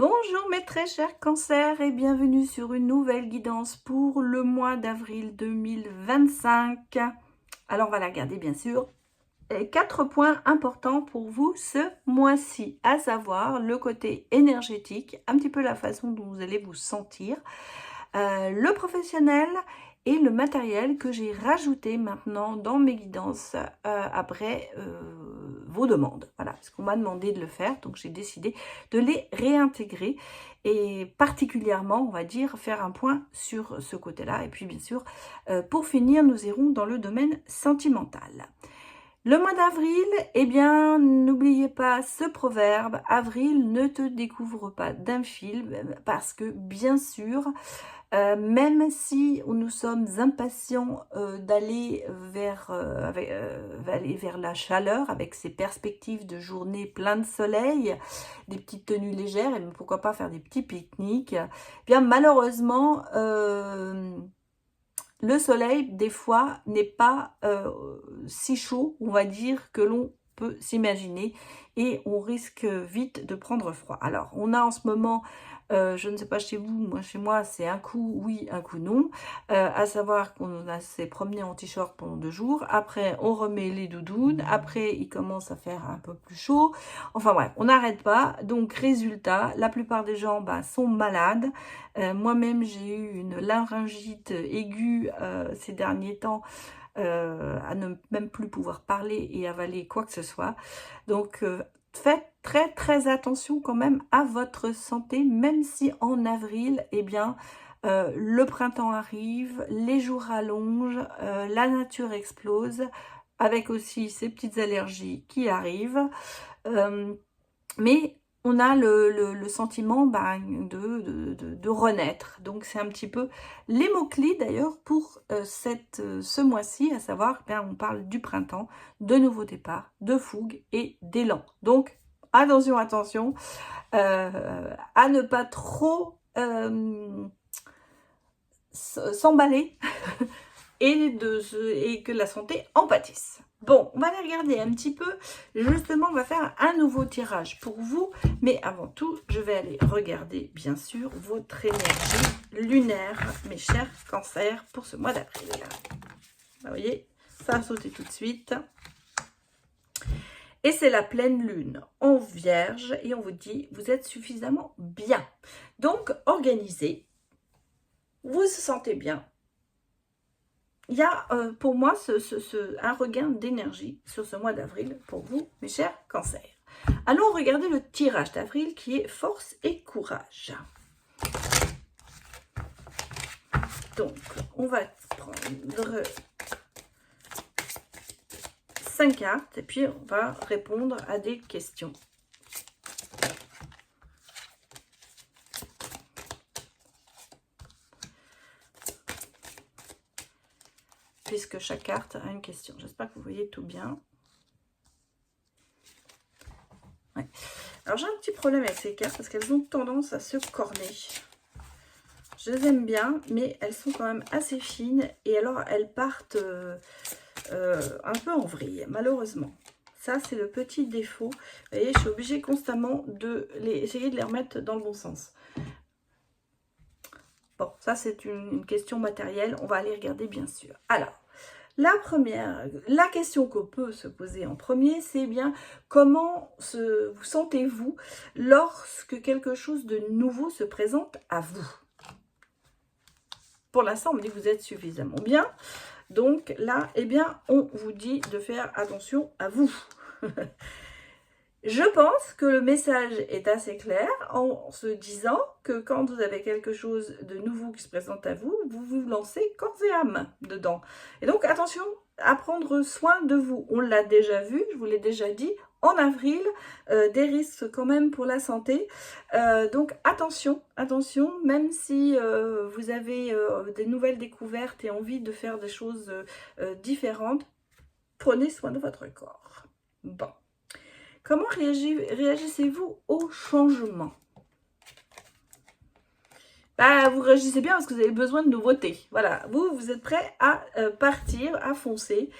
Bonjour mes très chers cancers et bienvenue sur une nouvelle guidance pour le mois d'avril 2025. Alors on va la regarder bien sûr. 4 points importants pour vous ce mois-ci, à savoir le côté énergétique, un petit peu la façon dont vous allez vous sentir, le professionnel et le matériel que j'ai rajouté maintenant dans mes guidances après vos demandes. Voilà, parce qu'on m'a demandé de le faire, donc j'ai décidé de les réintégrer et particulièrement, on va dire, faire un point sur ce côté-là. Et puis bien sûr, pour finir, nous irons dans le domaine sentimental. Le mois d'avril, eh bien, n'oubliez pas ce proverbe, avril ne te découvre pas d'un fil, parce que bien sûr, même si nous sommes impatients d'aller vers la chaleur, avec ces perspectives de journée plein de soleil, des petites tenues légères, et pourquoi pas faire des petits pique-niques, eh bien malheureusement, le soleil, des fois, n'est pas si chaud, on va dire, que l'on peut s'imaginer. Et on risque vite de prendre froid. Alors, on a en ce moment, je ne sais pas chez vous, moi chez moi, c'est un coup oui, un coup non. À savoir qu'on s'est promené en t-shirt pendant 2 jours. Après, on remet les doudounes. Après, il commence à faire un peu plus chaud. Enfin bref, on n'arrête pas. Donc, résultat, la plupart des gens sont malades. Moi-même, j'ai eu une laryngite aiguë ces derniers temps, à ne même plus pouvoir parler et avaler quoi que ce soit. Donc, faites très très attention quand même à votre santé, même si en avril, eh bien, le printemps arrive, les jours rallongent, la nature explose, avec aussi ces petites allergies qui arrivent. Mais on a le sentiment de renaître. Donc, c'est un petit peu les mots-clés d'ailleurs pour ce mois-ci, à savoir, on parle du printemps, de nouveaux départs, de fougue et d'élan. Donc, attention, attention, à ne pas trop s'emballer et que la santé en pâtisse. Bon, on va aller regarder un petit peu. Justement, on va faire un nouveau tirage pour vous. Mais avant tout, je vais aller regarder, bien sûr, votre énergie lunaire, mes chers cancers, pour ce mois d'avril. Vous voyez, ça a sauté tout de suite. Et c'est la pleine lune en vierge. Et on vous dit, vous êtes suffisamment bien. Donc, organisez. Vous vous sentez bien. Il y a pour moi un regain d'énergie sur ce mois d'avril pour vous, mes chers cancers. Allons regarder le tirage d'avril qui est force et courage. Donc, on va prendre 5 cartes et puis on va répondre à des questions. Puisque chaque carte a une question. J'espère que vous voyez tout bien. Ouais. Alors, j'ai un petit problème avec ces cartes parce qu'elles ont tendance à se corner. Je les aime bien, mais elles sont quand même assez fines. Et alors, elles partent un peu en vrille, malheureusement. Ça, c'est le petit défaut. Vous voyez, je suis obligée constamment essayer de les remettre dans le bon sens. Bon, ça, c'est une question matérielle. On va aller regarder, bien sûr. Alors, la question qu'on peut se poser en premier, c'est bien comment vous sentez-vous lorsque quelque chose de nouveau se présente à vous. Pour l'instant, on me dit que vous êtes suffisamment bien. Donc là, eh bien, on vous dit de faire attention à vous. Je pense que le message est assez clair en se disant que quand vous avez quelque chose de nouveau qui se présente à vous, vous vous lancez corps et âme dedans. Et donc, attention à prendre soin de vous. On l'a déjà vu, je vous l'ai déjà dit, en avril, des risques quand même pour la santé. Donc, attention, attention, même si vous avez des nouvelles découvertes et envie de faire des choses différentes, prenez soin de votre corps. Bon. Comment réagissez-vous au changement? Vous réagissez bien parce que vous avez besoin de nouveautés. Voilà, vous êtes prêt à partir, à foncer.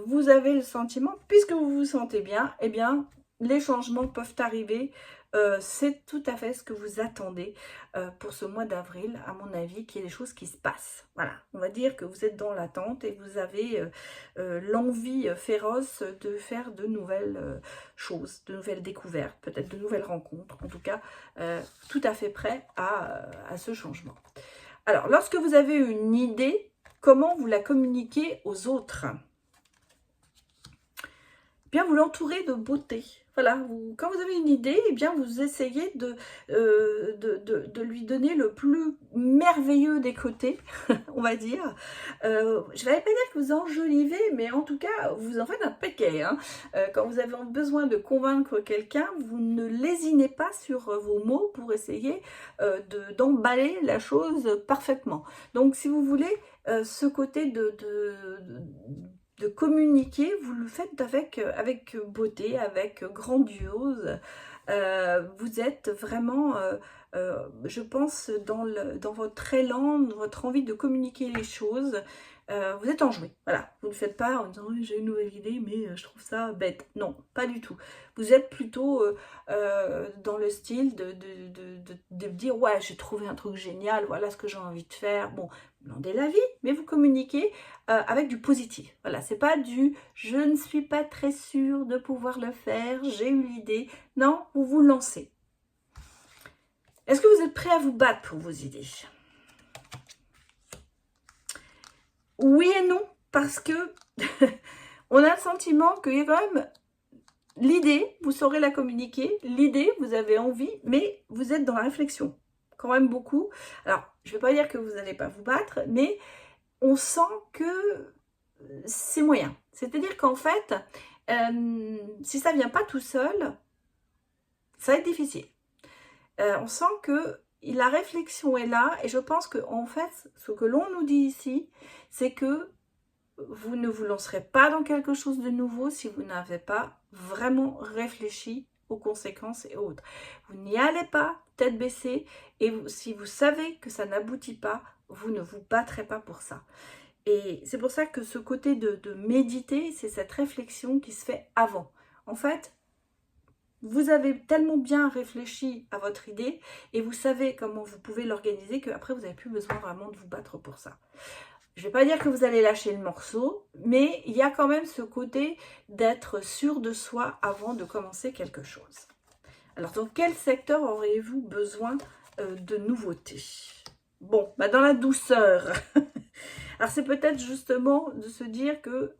Vous avez le sentiment, puisque vous vous sentez bien, eh bien, les changements peuvent arriver. C'est tout à fait ce que vous attendez pour ce mois d'avril, à mon avis, qu'il y ait des choses qui se passent. Voilà, on va dire que vous êtes dans l'attente et vous avez l'envie féroce de faire de nouvelles choses, de nouvelles découvertes, peut-être de nouvelles rencontres. En tout cas, tout à fait prêt à ce changement. Alors, lorsque vous avez une idée, comment vous la communiquez aux autres ? Bien, vous l'entourez de beauté. Voilà, quand vous avez une idée, eh bien, vous essayez de lui donner le plus merveilleux des côtés, on va dire. Je ne vais pas dire que vous enjolivez, mais en tout cas, vous en faites un paquet. Hein. Quand vous avez besoin de convaincre quelqu'un, vous ne lésinez pas sur vos mots pour essayer d'emballer la chose parfaitement. Donc, si vous voulez, ce côté de communiquer, vous le faites avec beauté, avec grandiose. Vous êtes vraiment, je pense, dans votre élan, dans votre envie de communiquer les choses. Vous êtes enjoué, voilà. Vous ne faites pas en disant oui, j'ai une nouvelle idée, mais je trouve ça bête. Non, pas du tout. Vous êtes plutôt dans le style de dire ouais, j'ai trouvé un truc génial, voilà ce que j'ai envie de faire. Bon, vous demandez l'avis, mais vous communiquez avec du positif. Voilà, c'est pas du je ne suis pas très sûre de pouvoir le faire, j'ai eu l'idée. Non, vous vous lancez. Est-ce que vous êtes prêt à vous battre pour vos idées? Oui et non, parce que on a le sentiment qu'il y a quand même l'idée, vous saurez la communiquer, l'idée, vous avez envie, mais vous êtes dans la réflexion, quand même beaucoup. Alors, je ne vais pas dire que vous n'allez pas vous battre, mais on sent que c'est moyen. C'est-à-dire qu'en fait, si ça ne vient pas tout seul, ça va être difficile. On sent que la réflexion est là, et je pense que en fait, ce que l'on nous dit ici, c'est que vous ne vous lancerez pas dans quelque chose de nouveau si vous n'avez pas vraiment réfléchi aux conséquences et autres. Vous n'y allez pas tête baissée, et si vous savez que ça n'aboutit pas, vous ne vous battrez pas pour ça. Et c'est pour ça que ce côté de méditer, c'est cette réflexion qui se fait avant. En fait, vous avez tellement bien réfléchi à votre idée et vous savez comment vous pouvez l'organiser qu'après, vous n'avez plus besoin vraiment de vous battre pour ça. Je ne vais pas dire que vous allez lâcher le morceau, mais il y a quand même ce côté d'être sûr de soi avant de commencer quelque chose. Alors, dans quel secteur auriez-vous besoin de nouveautés? Bon, bah dans la douceur. Alors, c'est peut-être justement de se dire que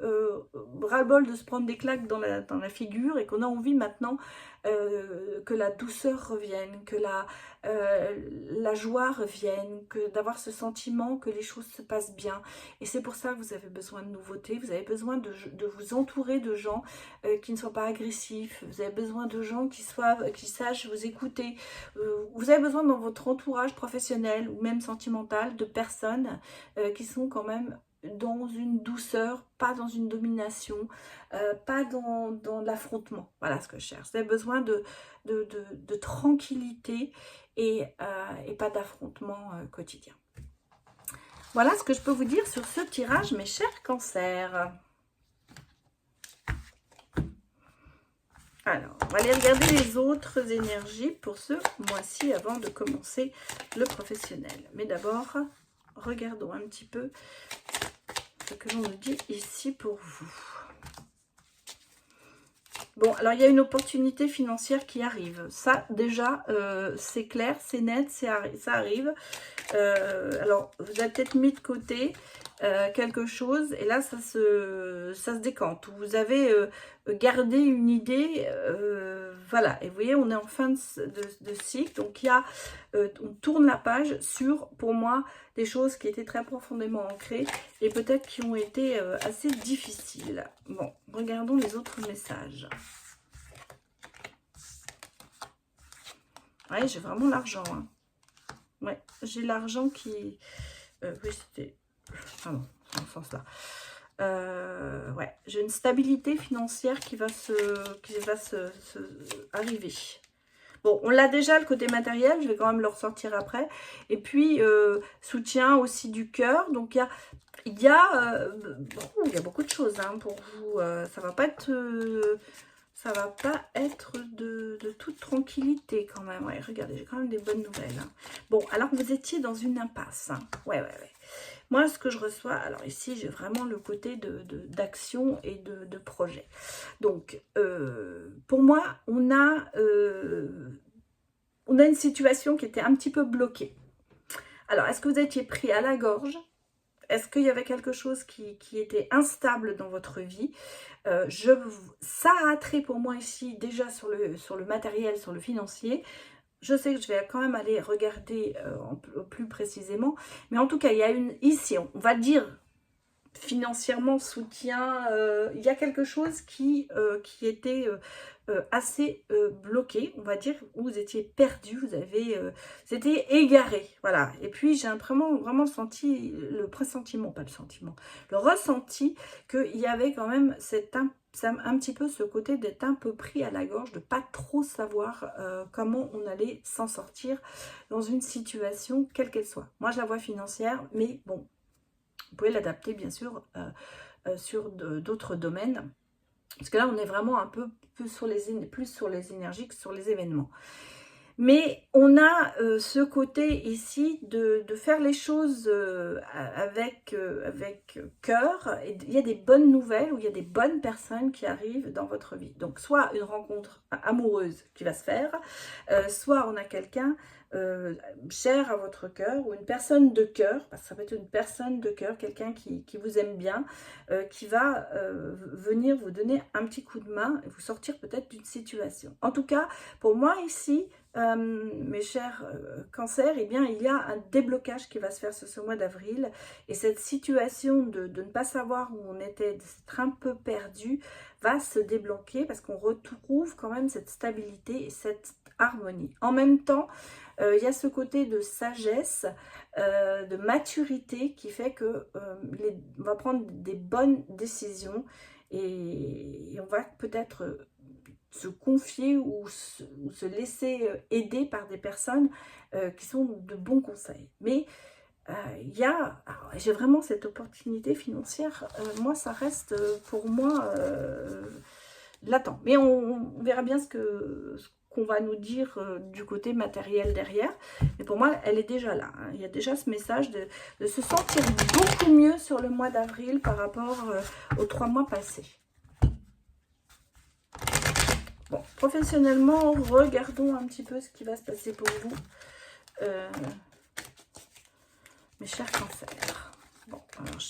ras-le-bol de se prendre des claques dans la figure et qu'on a envie maintenant que la douceur revienne, que la joie revienne, que d'avoir ce sentiment que les choses se passent bien. Et c'est pour ça que vous avez besoin de nouveautés, vous avez besoin de vous entourer de gens qui ne soient pas agressifs, vous avez besoin de gens qui sachent vous écouter. Vous avez besoin dans votre entourage professionnel ou même sentimental de personnes qui sont quand même dans une douceur, pas dans une domination, pas dans l'affrontement. Voilà ce que je cherche. Vous avez besoin de tranquillité et pas d'affrontement quotidien. Voilà ce que je peux vous dire sur ce tirage, mes chers cancers. Alors, on va aller regarder les autres énergies pour ce mois-ci avant de commencer le professionnel. Mais d'abord, regardons un petit peu ce que l'on nous dit ici pour vous. Bon, alors il y a une opportunité financière qui arrive. Ça, déjà, c'est clair, c'est net, ça arrive. Alors, vous avez peut-être mis de côté quelque chose et là, ça se décante. Vous avez gardé une idée, voilà. Et vous voyez, on est en fin de cycle. Donc, il y a, on tourne la page sur, pour moi, des choses qui étaient très profondément ancrées et peut-être qui ont été assez difficiles. Bon, regardons les autres messages. Ouais, j'ai vraiment l'argent. Hein. Ouais, j'ai l'argent qui... oui, c'était... Ah non, dans ce sens-là. Ouais, j'ai une stabilité financière qui va arriver. Bon, on l'a déjà, le côté matériel, je vais quand même le ressortir après. Et puis, soutien aussi du cœur. Donc, il y a beaucoup de choses hein, pour vous. Ça va pas être ça va pas être de toute tranquillité quand même. Ouais, regardez, j'ai quand même des bonnes nouvelles. Hein. Bon, alors vous étiez dans une impasse. Hein. Ouais. Moi, ce que je reçois, alors ici, j'ai vraiment le côté d'action et de projet. Donc, pour moi, on a une situation qui était un petit peu bloquée. Alors, est-ce que vous étiez pris à la gorge? Est-ce qu'il y avait quelque chose qui était instable dans votre vie? Ça a trait pour moi ici déjà sur le matériel, sur le financier. Je sais que je vais quand même aller regarder plus précisément. Mais en tout cas, il y a ici, on va dire financièrement, soutien, il y a quelque chose qui était assez bloqué, on va dire, où vous étiez perdu, vous étiez égaré, voilà. Et puis j'ai vraiment senti le pressentiment, pas le sentiment, le ressenti qu'il y avait quand même un petit peu ce côté d'être un peu pris à la gorge, de pas trop savoir comment on allait s'en sortir dans une situation quelle qu'elle soit. Moi je la vois financière, mais bon, vous pouvez l'adapter bien sûr sur d'autres domaines. Parce que là, on est vraiment un peu plus sur les énergies que sur les événements. Mais on a ce côté ici de faire les choses avec cœur. Et il y a des bonnes nouvelles ou il y a des bonnes personnes qui arrivent dans votre vie. Donc, soit une rencontre amoureuse qui va se faire, soit on a quelqu'un cher à votre cœur ou une personne de cœur, parce que ça peut être une personne de cœur, quelqu'un qui vous aime bien, qui va venir vous donner un petit coup de main et vous sortir peut-être d'une situation. En tout cas, pour moi ici, mes chers cancers, eh bien, il y a un déblocage qui va se faire ce mois d'avril. Et cette situation de ne pas savoir où on était, d'être un peu perdu, va se débloquer parce qu'on retrouve quand même cette stabilité et cette harmonie. En même temps, il y a ce côté de sagesse, de maturité qui fait que on va prendre des bonnes décisions et on va peut-être se confier ou se laisser aider par des personnes qui sont de bons conseils. Mais j'ai vraiment cette opportunité financière. Moi, ça reste pour moi latent. Mais on verra bien ce qu'on va nous dire du côté matériel derrière. Mais pour moi, elle est déjà là. Hein. Il y a déjà ce message de se sentir beaucoup mieux sur le mois d'avril par rapport aux 3 mois passés. Bon, professionnellement, regardons un petit peu ce qui va se passer pour vous, mes chers cancers. Bon, alors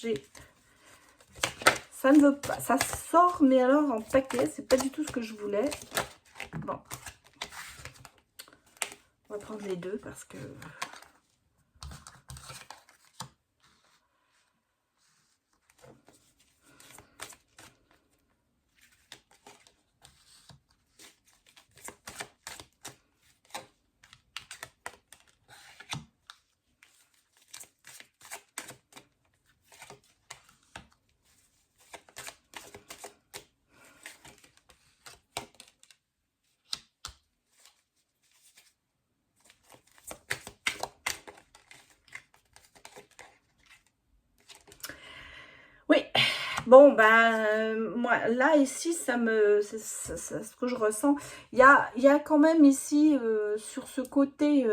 ça ne veut pas, ça sort, mais alors en paquet, c'est pas du tout ce que je voulais. Bon, on va prendre les deux parce que... Oui, bon, ben, moi, là, ici, c'est ce que je ressens. Il y a quand même ici, sur ce côté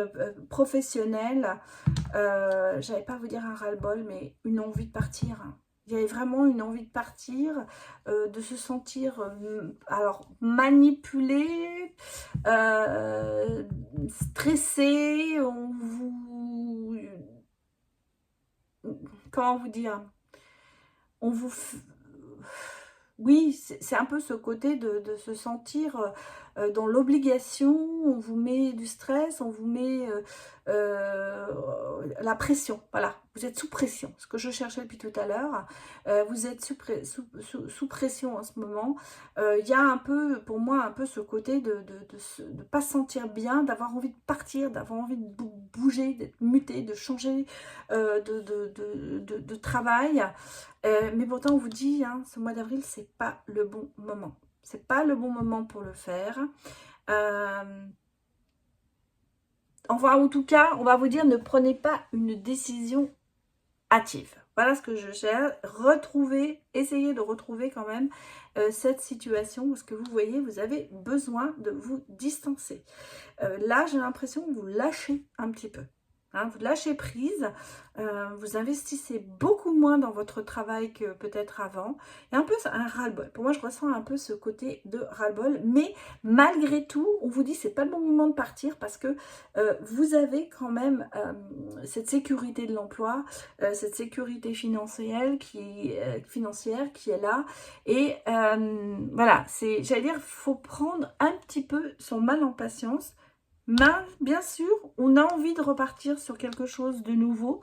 professionnel, j'allais pas vous dire un ras-le-bol, mais une envie de partir. Il y avait vraiment une envie de partir, de se sentir, alors, manipulé, stressé, comment vous dire? On vous... Oui, c'est un peu ce côté de se sentir dans l'obligation, on vous met du stress, on vous met la pression, voilà, vous êtes sous pression, ce que je cherchais depuis tout à l'heure, vous êtes sous pression en ce moment, il y a un peu, pour moi, un peu ce côté de ne pas se sentir bien, d'avoir envie de partir, d'avoir envie de bouger, d'être muté, de changer de travail, mais pourtant on vous dit, hein, ce mois d'avril, c'est pas le bon moment. C'est pas le bon moment pour le faire. Enfin, en tout cas, on va vous dire, ne prenez pas une décision hâtive. Voilà ce que je cherche. Essayez de retrouver quand même cette situation parce que vous voyez, vous avez besoin de vous distancer. Là, j'ai l'impression que vous lâchez un petit peu. Hein, vous lâchez prise, vous investissez beaucoup moins dans votre travail que peut-être avant. Il y a un peu un ras-le-bol. Pour moi, je ressens un peu ce côté de ras-le-bol. Mais malgré tout, on vous dit c'est pas le bon moment de partir parce que vous avez quand même cette sécurité de l'emploi, cette sécurité financière qui est là. Et voilà, j'allais dire, faut prendre un petit peu son mal en patience. Mais bien sûr, on a envie de repartir sur quelque chose de nouveau.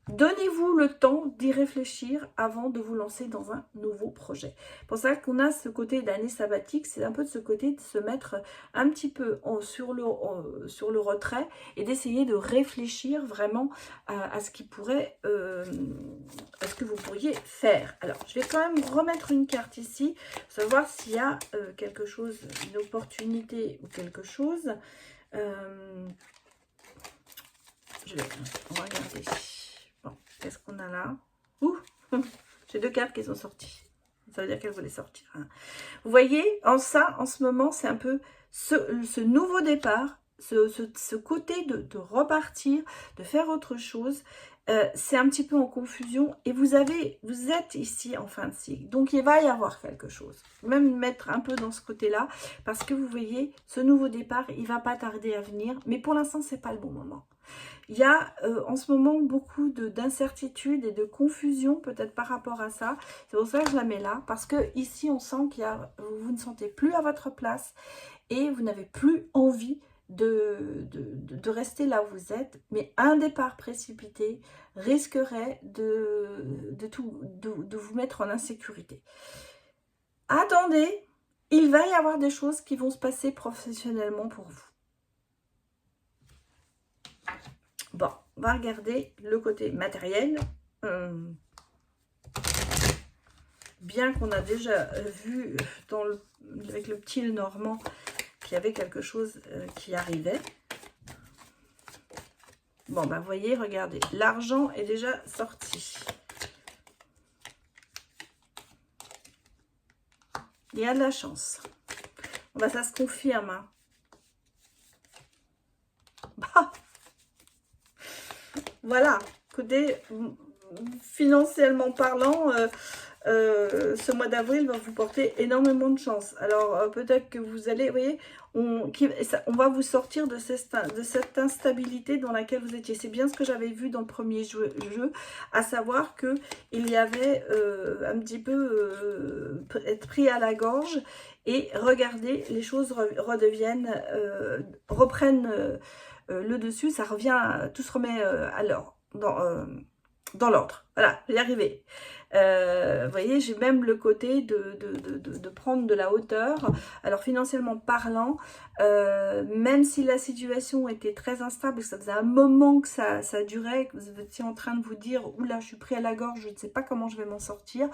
Donnez-vous le temps d'y réfléchir avant de vous lancer dans un nouveau projet. C'est pour ça qu'on a ce côté d'année sabbatique, c'est un peu de ce côté de se mettre un petit peu sur le retrait et d'essayer de réfléchir vraiment à ce qui pourrait, à ce que vous pourriez faire. Alors, je vais quand même remettre une carte ici, savoir s'il y a quelque chose, une opportunité ou quelque chose. On va regarder. Bon, qu'est-ce qu'on a là? Ouh, j'ai 2 cartes qui sont sorties. Ça veut dire qu'elles voulaient sortir. Hein. Vous voyez, en ce moment, c'est un peu ce nouveau départ, ce côté de repartir, de faire autre chose. C'est un petit peu en confusion et vous êtes ici en fin de cycle. Donc, il va y avoir quelque chose. Même mettre un peu dans ce côté-là parce que vous voyez, ce nouveau départ, il ne va pas tarder à venir. Mais pour l'instant, ce n'est pas le bon moment. Il y a en ce moment beaucoup d'incertitudes et de confusion peut-être par rapport à ça. C'est pour ça que je la mets là. Parce que ici, on sent qu'il y a, vous ne sentez plus à votre place et vous n'avez plus envie de rester là où vous êtes, mais un départ précipité risquerait de vous mettre en insécurité. Attendez, il va y avoir des choses qui vont se passer professionnellement pour vous. Bon, on va regarder le côté matériel. Bien qu'on a déjà vu avec le petit Lenormand qu'il y avait quelque chose qui arrivait. Bon, bah, vous voyez, regardez, l'argent est déjà sorti. Il y a de la chance. Bah, ça se confirme. Hein. Bah, voilà, côté financièrement parlant, ce mois d'avril va vous porter énormément de chance. Alors peut-être que vous allez, vous voyez, on va vous sortir de cette instabilité dans laquelle vous étiez. C'est bien ce que j'avais vu dans le premier jeu, à savoir que il y avait un petit peu être pris à la gorge et regardez, les choses redeviennent, reprennent le dessus, ça revient, tout se remet à l'ordre. Dans l'ordre. Voilà, j'y arrivé. Vous voyez, j'ai même le côté de prendre de la hauteur. Alors, financièrement parlant, même si la situation était très instable, et que ça faisait un moment que ça durait, que vous étiez en train de vous dire « Oula, je suis pris à la gorge, je ne sais pas comment je vais m'en sortir »,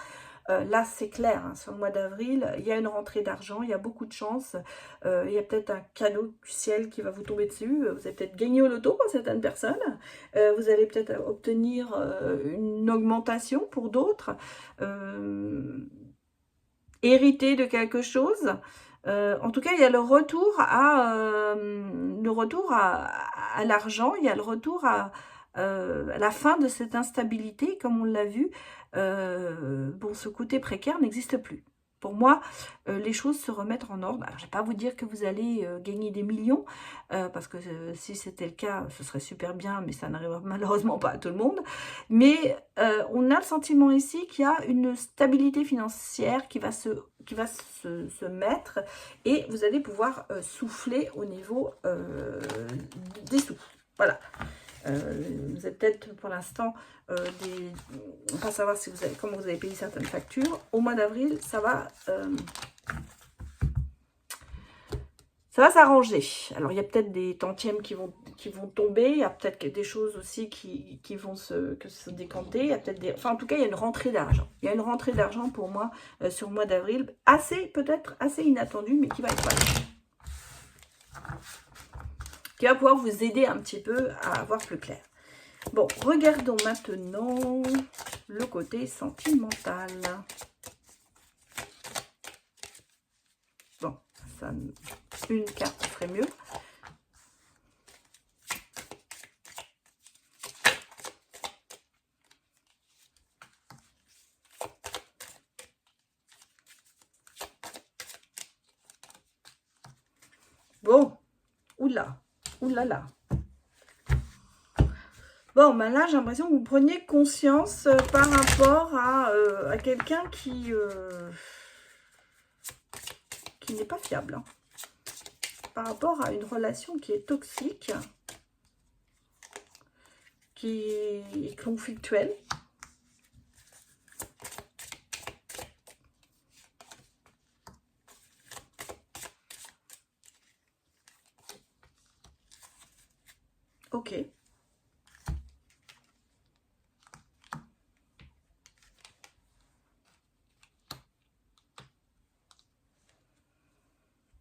là, c'est clair, hein, sur le mois d'avril, il y a une rentrée d'argent, il y a beaucoup de chance, il y a peut-être un cadeau du ciel qui va vous tomber dessus, vous avez peut-être gagné au loto pour certaines personnes, vous allez peut-être obtenir une augmentation pour d'autres, hériter de quelque chose. En tout cas, il y a le retour à l'argent, il y a le retour à la fin de cette instabilité, comme on l'a vu. Bon, ce côté précaire n'existe plus. Pour moi, les choses se remettent en ordre. Alors, je ne vais pas vous dire que vous allez gagner des millions, parce que si c'était le cas, ce serait super bien, mais ça n'arrive malheureusement pas à tout le monde. Mais on a le sentiment ici qu'il y a une stabilité financière qui va se mettre et vous allez pouvoir souffler au niveau des sous. Voilà. Vous êtes peut-être pour l'instant pas savoir si comment vous avez payé certaines factures. Au mois d'avril, ça va s'arranger. Alors, il y a peut-être des tantièmes qui vont tomber. Il y a peut-être des choses aussi qui vont se décanter. Il y a peut-être enfin, en tout cas, il y a une rentrée d'argent. Il y a une rentrée d'argent pour moi sur le mois d'avril. Peut-être assez inattendue, mais qui va être là. Qui va pouvoir vous aider un petit peu à avoir plus clair. Bon, regardons maintenant le côté sentimental. Bon, ça, une carte ferait mieux. Bon, oula, oulala. Bon, ben là, j'ai l'impression que vous preniez conscience par rapport à quelqu'un qui n'est pas fiable. Hein. Par rapport à une relation qui est toxique, qui est conflictuelle. Ok.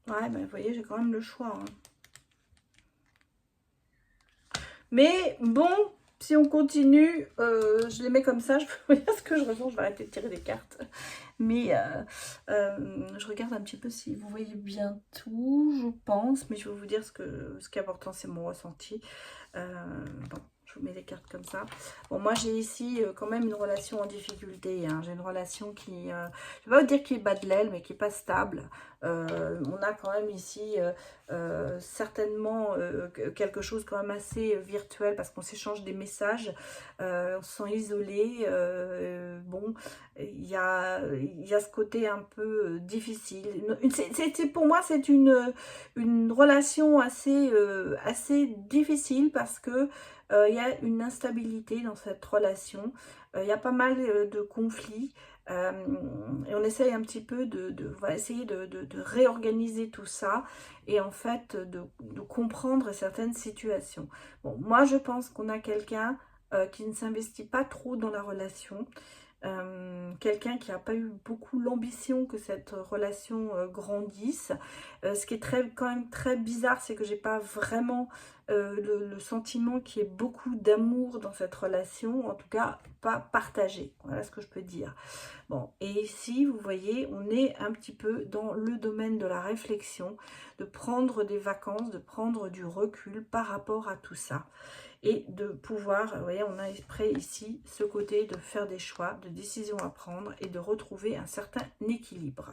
Ouais, ben vous voyez, j'ai quand même le choix. Hein. Mais bon, si on continue, je les mets comme ça, je peux vous dire ce que je ressens, je vais arrêter de tirer des cartes. Mais je regarde un petit peu si vous voyez bien tout, je pense, mais je vais vous dire ce qui est important, c'est mon ressenti. Bon, je vous mets les cartes comme ça. Bon, moi j'ai ici quand même une relation en difficulté. Hein. J'ai une relation qui, je ne vais pas vous dire qui est bas de l'aile, mais qui n'est pas stable. On a quand même ici certainement quelque chose quand même assez virtuel parce qu'on s'échange des messages, on se sent isolé. Bon, il y a ce côté un peu difficile. Pour moi, c'est une relation assez difficile parce que il y a une instabilité dans cette relation. Il y a pas mal de conflits. Et on essaye un petit peu on va essayer de réorganiser tout ça et en fait de comprendre certaines situations. Bon, moi je pense qu'on a quelqu'un qui ne s'investit pas trop dans la relation. Quelqu'un qui n'a pas eu beaucoup l'ambition que cette relation grandisse. Ce qui est quand même très bizarre, c'est que j'ai pas vraiment le sentiment qu'il y ait beaucoup d'amour dans cette relation, en tout cas pas partagé. Voilà ce que je peux dire. Bon, et ici, vous voyez, on est un petit peu dans le domaine de la réflexion, de prendre des vacances, de prendre du recul par rapport à tout ça. Et de pouvoir, vous voyez, on a prêt ici ce côté de faire des choix, de décisions à prendre et de retrouver un certain équilibre.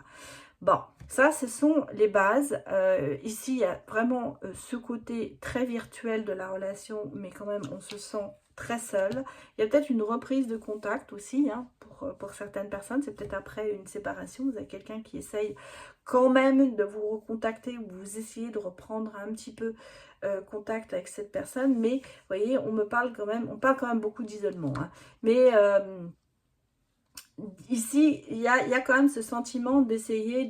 Bon, ça, ce sont les bases. Ici, il y a vraiment ce côté très virtuel de la relation, mais quand même, on se sent très seul. Il y a peut-être une reprise de contact aussi, hein, pour certaines personnes. C'est peut-être après une séparation, vous avez quelqu'un qui essaye quand même de vous recontacter ou vous essayez de reprendre un petit peu contact avec cette personne. Mais, vous voyez, on parle quand même beaucoup d'isolement. Hein. Mais ici, il y a quand même ce sentiment d'essayer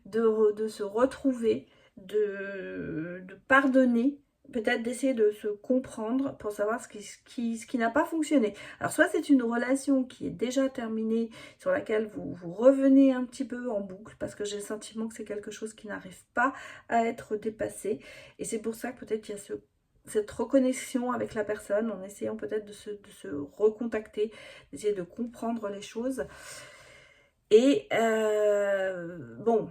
de se retrouver, de pardonner, peut-être d'essayer de se comprendre pour savoir ce qui n'a pas fonctionné. Alors, soit c'est une relation qui est déjà terminée, sur laquelle vous revenez un petit peu en boucle, parce que j'ai le sentiment que c'est quelque chose qui n'arrive pas à être dépassé. Et c'est pour ça que peut-être il y a cette reconnexion avec la personne, en essayant peut-être de se recontacter, d'essayer de comprendre les choses. Et bon,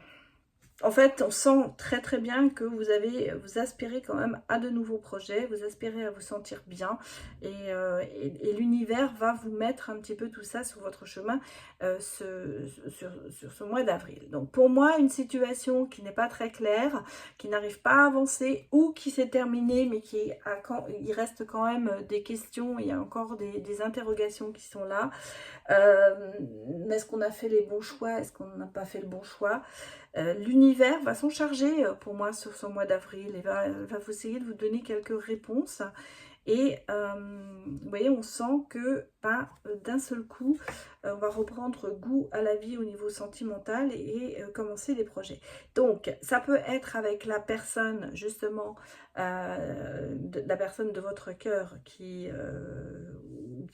en fait, on sent très très bien que vous aspirez quand même à de nouveaux projets, vous aspirez à vous sentir bien et l'univers va vous mettre un petit peu tout ça sur votre chemin sur ce mois d'avril. Donc pour moi, une situation qui n'est pas très claire, qui n'arrive pas à avancer ou qui s'est terminée mais il reste quand même des questions, il y a encore des interrogations qui sont là. Est-ce qu'on a fait les bons choix? Est-ce qu'on n'a pas fait le bon choix? L'univers va s'en charger pour moi sur ce mois d'avril et va vous essayer de vous donner quelques réponses. Et vous voyez, on sent que d'un seul coup, on va reprendre goût à la vie au niveau sentimental et commencer des projets. Donc, ça peut être avec la personne, justement, la personne de votre cœur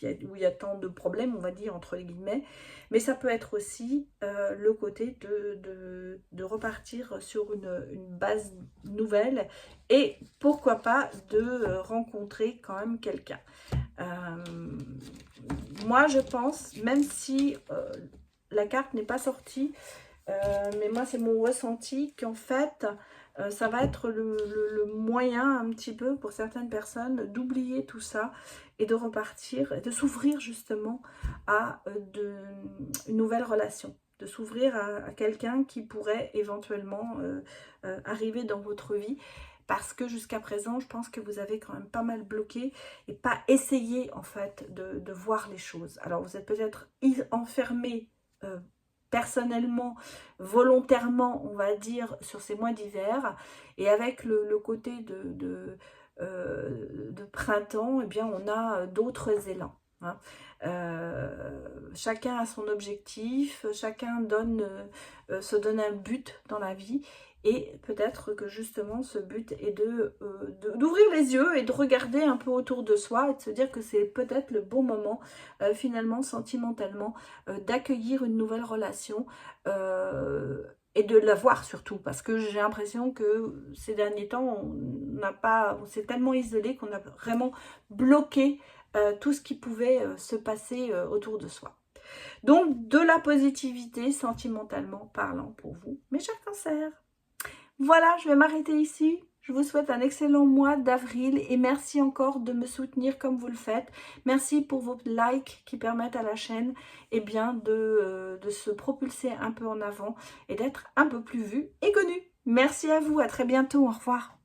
où il y a tant de problèmes, on va dire, entre les guillemets. Mais ça peut être aussi le côté de repartir sur une base nouvelle et pourquoi pas de rencontrer quand même quelqu'un. moi je pense, même si la carte n'est pas sortie, mais moi c'est mon ressenti, qu'en fait ça va être le moyen un petit peu pour certaines personnes d'oublier tout ça et de repartir, et de s'ouvrir justement à une nouvelle relation, de s'ouvrir à quelqu'un qui pourrait éventuellement arriver dans votre vie. Parce que jusqu'à présent, je pense que vous avez quand même pas mal bloqué et pas essayé en fait de voir les choses. Alors vous êtes peut-être enfermé personnellement, volontairement, on va dire, sur ces mois d'hiver. Et avec le côté de printemps, eh bien, on a d'autres élans. Hein. Chacun a son objectif, chacun se donne un but dans la vie. Et peut-être que justement ce but est d'ouvrir les yeux et de regarder un peu autour de soi et de se dire que c'est peut-être le bon moment finalement sentimentalement d'accueillir une nouvelle relation et de la voir surtout, parce que j'ai l'impression que ces derniers temps on s'est tellement isolé qu'on a vraiment bloqué tout ce qui pouvait se passer autour de soi. Donc de la positivité sentimentalement parlant pour vous, mes chers cancers. Voilà, je vais m'arrêter ici. Je vous souhaite un excellent mois d'avril et merci encore de me soutenir comme vous le faites. Merci pour vos likes qui permettent à la chaîne de se propulser un peu en avant et d'être un peu plus vue et connue. Merci à vous, à très bientôt, au revoir.